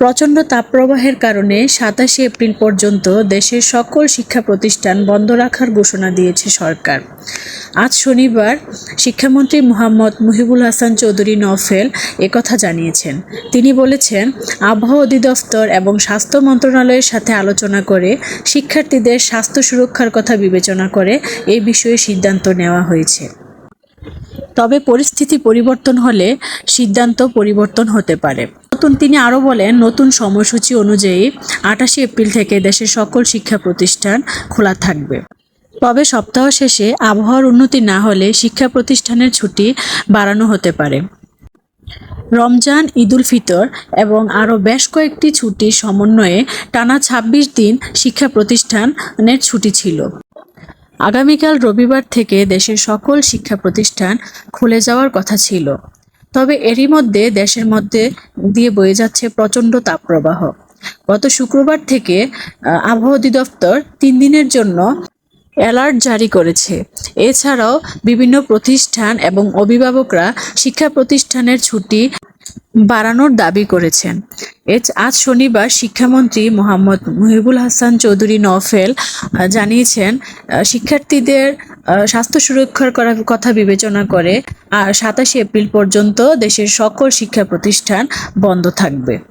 প্রচণ্ড তাপপ্রবাহের কারণে ২৭শে এপ্রিল পর্যন্ত দেশের সকল শিক্ষা প্রতিষ্ঠান বন্ধ রাখার ঘোষণা দিয়েছে সরকার। আজ শনিবার শিক্ষামন্ত্রী মোহাম্মদ মুহিবুল হাসান চৌধুরী নওফেল একথা জানিয়েছেন। তিনি বলেছেন, আবহাওয়া অধিদপ্তর এবং স্বাস্থ্য মন্ত্রণালয়ের সাথে আলোচনা করে শিক্ষার্থীদের স্বাস্থ্য সুরক্ষার কথা বিবেচনা করে এই বিষয়ে সিদ্ধান্ত নেওয়া হয়েছে। তবে পরিস্থিতি পরিবর্তন হলে সিদ্ধান্ত পরিবর্তন হতে পারে। তিনি আরও বলেন, নতুন সময়সূচি অনুযায়ী ২৮শে এপ্রিল থেকে দেশের সকল শিক্ষা প্রতিষ্ঠান খোলা থাকবে। তবে সপ্তাহ শেষে আবহাওয়ার উন্নতি না হলে শিক্ষা প্রতিষ্ঠানের ছুটি বাড়ানো হতে পারে। রমজান, ঈদুল ফিতর এবং আরও বেশ কয়েকটি ছুটির সমন্বয়ে টানা ২৬ দিন শিক্ষা প্রতিষ্ঠানের ছুটি ছিল। আগামীকাল রবিবার থেকে দেশের সকল শিক্ষা প্রতিষ্ঠান খুলে যাওয়ার কথা ছিল। তবে এরই মধ্যে দেশের মধ্যে দিয়ে বয়ে যাচ্ছে প্রচণ্ড তাপপ্রবাহ। গত শুক্রবার থেকে আবহাওয়া অধিদপ্তর ৩ দিনের জন্য অ্যালার্ট জারি করেছে। এছাড়াও বিভিন্ন প্রতিষ্ঠান এবং অভিভাবকরা শিক্ষা প্রতিষ্ঠানের ছুটি বাড়ানোর দাবি করেছেন। আজ শনিবার শিক্ষামন্ত্রী মোহাম্মদ মুহিবুল হাসান চৌধুরী নওফেল জানিয়েছেন, শিক্ষার্থীদের স্বাস্থ্য সুরক্ষার কথা বিবেচনা করে ২৭শে এপ্রিল পর্যন্ত দেশের সকল শিক্ষা প্রতিষ্ঠান বন্ধ থাকবে।